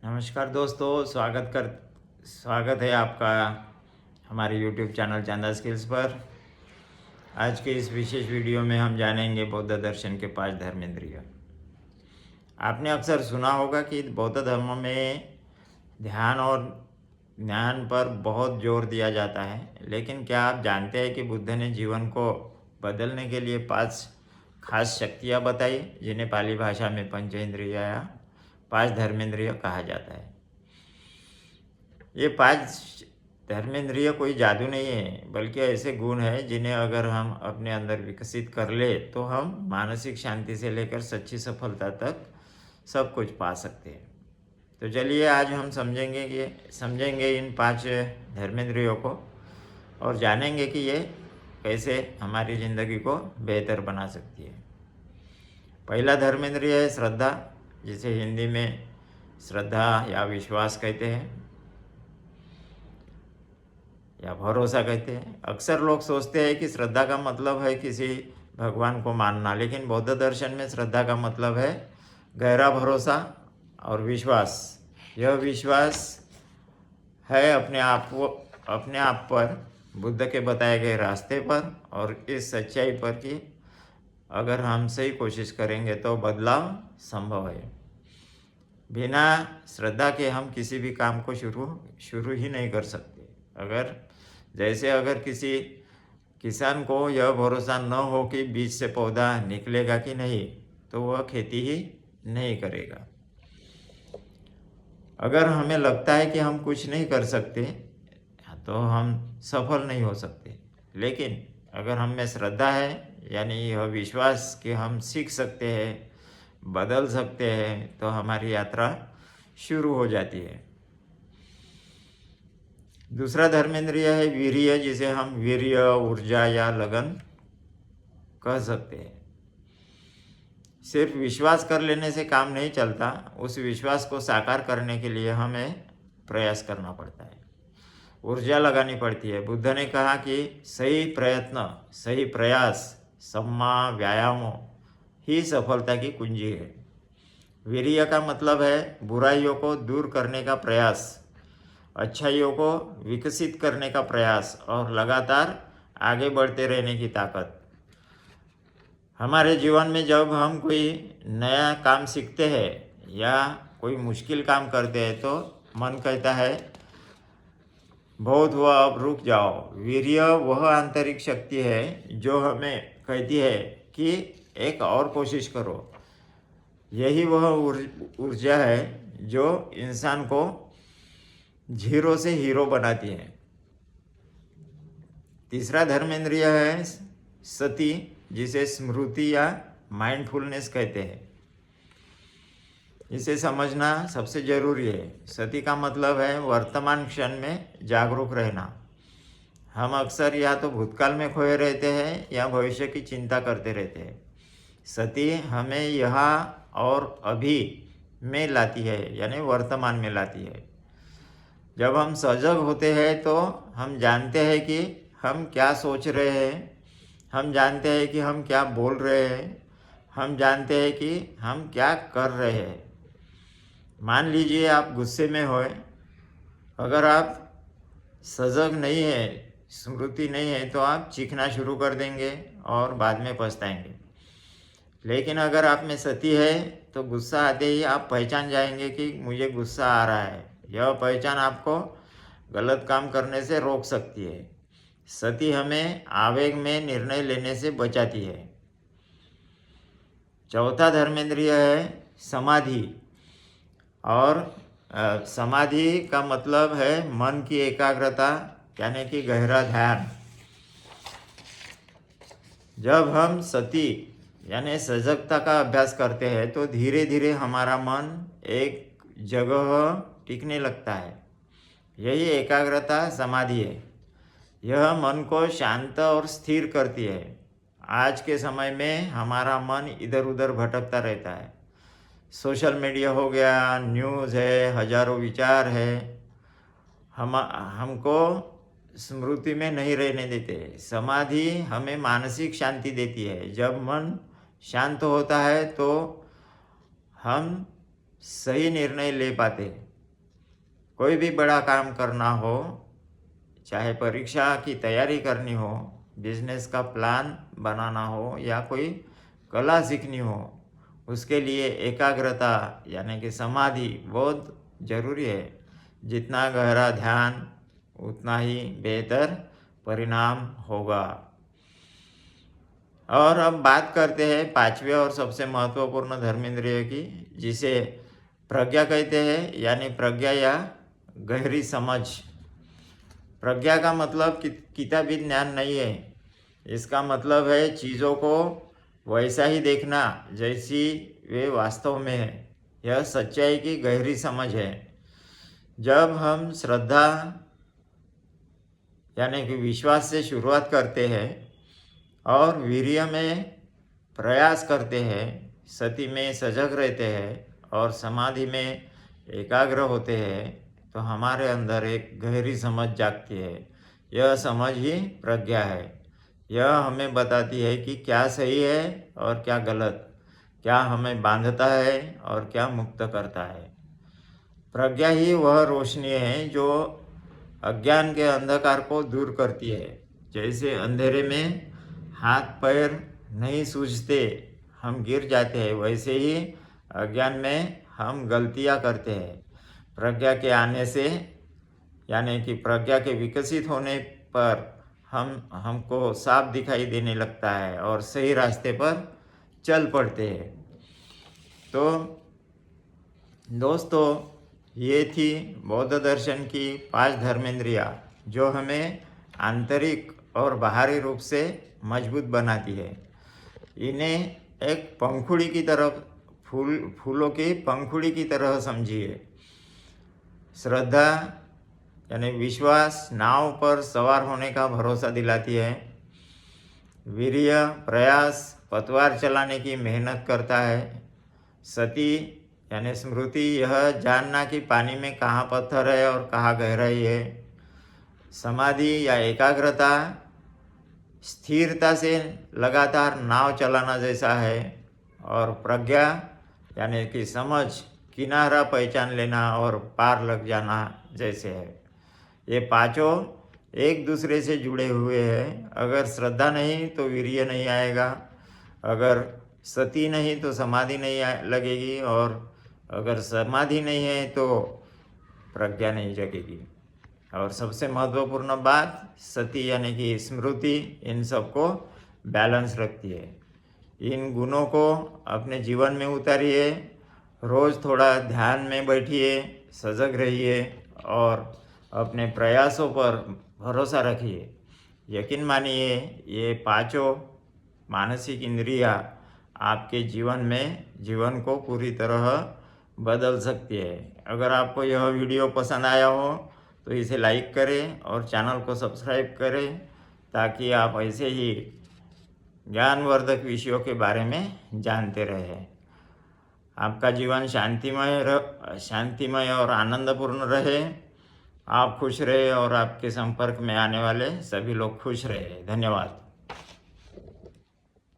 नमस्कार दोस्तों, स्वागत है आपका हमारे YouTube चैनल चांदा स्किल्स पर। आज के इस विशेष वीडियो में हम जानेंगे बौद्ध दर्शन के 5 धर्मेंद्रिय। आपने अक्सर सुना होगा कि बौद्ध धर्म में ध्यान और ज्ञान पर बहुत जोर दिया जाता है, लेकिन क्या आप जानते हैं कि बुद्ध ने जीवन को बदलने के लिए 5 खास शक्तियाँ बताई, जिन्हें पाली भाषा में पंचेंद्रिय या 5 धर्मेंद्रिय कहा जाता है। ये 5 धर्मेंद्रिय कोई जादू नहीं है, बल्कि ऐसे गुण हैं जिन्हें अगर हम अपने अंदर विकसित कर ले तो हम मानसिक शांति से लेकर सच्ची सफलता तक सब कुछ पा सकते हैं। तो चलिए आज हम समझेंगे इन 5 धर्मेंद्रियों को और जानेंगे कि ये कैसे हमारी ज़िंदगी को बेहतर बना सकती है। पहला धर्मेंद्रिय है श्रद्धा, जिसे हिंदी में श्रद्धा या विश्वास कहते हैं या भरोसा कहते हैं। अक्सर लोग सोचते हैं कि श्रद्धा का मतलब है किसी भगवान को मानना, लेकिन बौद्ध दर्शन में श्रद्धा का मतलब है गहरा भरोसा और विश्वास। यह विश्वास है अपने आप पर, बुद्ध के बताए गए रास्ते पर और इस सच्चाई पर कि अगर हम सही कोशिश करेंगे तो बदलाव संभव है। बिना श्रद्धा के हम किसी भी काम को शुरू ही नहीं कर सकते। अगर किसी किसान को यह भरोसा न हो कि बीज से पौधा निकलेगा कि नहीं, तो वह खेती ही नहीं करेगा। अगर हमें लगता है कि हम कुछ नहीं कर सकते, तो हम सफल नहीं हो सकते। लेकिन अगर हम में श्रद्धा है, यानी यह विश्वास कि हम सीख सकते हैं, बदल सकते हैं, तो हमारी यात्रा शुरू हो जाती है। दूसरा धर्मेंद्रिय है वीर्य, जिसे हम वीर्य, ऊर्जा या लगन कह सकते हैं। सिर्फ विश्वास कर लेने से काम नहीं चलता, उस विश्वास को साकार करने के लिए हमें प्रयास करना पड़ता है, ऊर्जा लगानी पड़ती है। बुद्ध ने कहा कि सही प्रयत्न, सही प्रयास, सम्मा व्यायामों ही सफलता की कुंजी है। वीर्य का मतलब है बुराइयों को दूर करने का प्रयास, अच्छाइयों को विकसित करने का प्रयास और लगातार आगे बढ़ते रहने की ताकत। हमारे जीवन में जब हम कोई नया काम सीखते हैं या कोई मुश्किल काम करते हैं, तो मन कहता है बहुत हुआ, अब रुक जाओ। वीर्य वह आंतरिक शक्ति है जो हमें कहती है कि एक और कोशिश करो। यही वह ऊर्जा है जो इंसान को जीरो से हीरो बनाती है। तीसरा धर्मेंद्रिय है सति, जिसे स्मृति या माइंडफुलनेस कहते हैं। इसे समझना सबसे जरूरी है। सति का मतलब है वर्तमान क्षण में जागरूक रहना। हम अक्सर या तो भूतकाल में खोए रहते हैं या भविष्य की चिंता करते रहते हैं। सति हमें यहाँ और अभी में लाती है, यानी वर्तमान में लाती है। जब हम सजग होते हैं तो हम जानते हैं कि हम क्या सोच रहे हैं, हम जानते हैं कि हम क्या बोल रहे हैं, हम जानते हैं कि हम क्या कर रहे हैं। मान लीजिए आप गुस्से में होए, अगर आप सजग नहीं है, स्मृति नहीं है, तो आप चीखना शुरू कर देंगे और बाद में पछताएंगे। लेकिन अगर आप में सति है तो गुस्सा आते ही आप पहचान जाएंगे कि मुझे गुस्सा आ रहा है। यह पहचान आपको गलत काम करने से रोक सकती है। सति हमें आवेग में निर्णय लेने से बचाती है। चौथा धर्मेंद्रिय है समाधि, और समाधि का मतलब है मन की एकाग्रता, यानी कि गहरा ध्यान। जब हम सति यानी सजगता का अभ्यास करते हैं तो धीरे धीरे हमारा मन एक जगह टिकने लगता है। यही एकाग्रता समाधि है। यह मन को शांत और स्थिर करती है। आज के समय में हमारा मन इधर उधर भटकता रहता है। सोशल मीडिया हो गया, न्यूज़ है, हजारों विचार है, हमको स्मृति में नहीं रहने देते। समाधि हमें मानसिक शांति देती है। जब मन शांत होता है तो हम सही निर्णय ले पाते हैं। कोई भी बड़ा काम करना हो, चाहे परीक्षा की तैयारी करनी हो, बिजनेस का प्लान बनाना हो या कोई कला सीखनी हो, उसके लिए एकाग्रता यानी कि समाधि बहुत ज़रूरी है। जितना गहरा ध्यान उतना ही बेहतर परिणाम होगा। और अब बात करते हैं पांचवें और सबसे महत्वपूर्ण धर्मेंद्रिय की, जिसे प्रज्ञा कहते हैं, यानी प्रज्ञा या गहरी समझ। प्रज्ञा का मतलब किताबी ज्ञान नहीं है, इसका मतलब है चीज़ों को वैसा ही देखना जैसी वे वास्तव में है। यह सच्चाई की गहरी समझ है। जब हम श्रद्धा यानी कि विश्वास से शुरुआत करते हैं और वीर्य में प्रयास करते हैं, सती में सजग रहते हैं और समाधि में एकाग्र होते हैं, तो हमारे अंदर एक गहरी समझ जागती है। यह समझ ही प्रज्ञा है। यह हमें बताती है कि क्या सही है और क्या गलत, क्या हमें बांधता है और क्या मुक्त करता है। प्रज्ञा ही वह रोशनी है जो अज्ञान के अंधकार को दूर करती है। जैसे अंधेरे में हाथ पैर नहीं सूझते, हम गिर जाते हैं, वैसे ही अज्ञान में हम गलतियां करते हैं। प्रज्ञा के आने से यानी कि प्रज्ञा के विकसित होने पर हमको साफ दिखाई देने लगता है और सही रास्ते पर चल पड़ते हैं। तो दोस्तों, ये थी बौद्ध दर्शन की 5 धर्मेंद्रियाँ जो हमें आंतरिक और बाहरी रूप से मजबूत बनाती है। इन्हें एक पंखुड़ी की तरफ फूलों की पंखुड़ी की तरह समझिए। श्रद्धा यानी विश्वास नाव पर सवार होने का भरोसा दिलाती है। वीर्य प्रयास पतवार चलाने की मेहनत करता है। सती यानी स्मृति यह जानना कि पानी में कहाँ पत्थर है और कहाँ गहराई है। समाधि या एकाग्रता स्थिरता से लगातार नाव चलाना जैसा है। और प्रज्ञा यानी कि समझ किनारा पहचान लेना और पार लग जाना जैसे है। ये पांचों एक दूसरे से जुड़े हुए हैं। अगर श्रद्धा नहीं तो वीर्य नहीं आएगा, अगर सती नहीं तो समाधि नहीं लगेगी, और अगर समाधि नहीं है तो प्रज्ञा नहीं जगेगी। और सबसे महत्वपूर्ण बात, सती यानी कि स्मृति इन सबको बैलेंस रखती है। इन गुणों को अपने जीवन में उतारिए, रोज़ थोड़ा ध्यान में बैठिए, सजग रहिए और अपने प्रयासों पर भरोसा रखिए। यकीन मानिए, ये पांचों मानसिक इंद्रियां आपके जीवन को पूरी तरह बदल सकती है। अगर आपको यह वीडियो पसंद आया हो तो इसे लाइक करें और चैनल को सब्सक्राइब करें, ताकि आप ऐसे ही ज्ञानवर्धक विषयों के बारे में जानते रहें। आपका जीवन शांतिमय और आनंदपूर्ण रहे। आप खुश रहे और आपके संपर्क में आने वाले सभी लोग खुश रहे। धन्यवाद।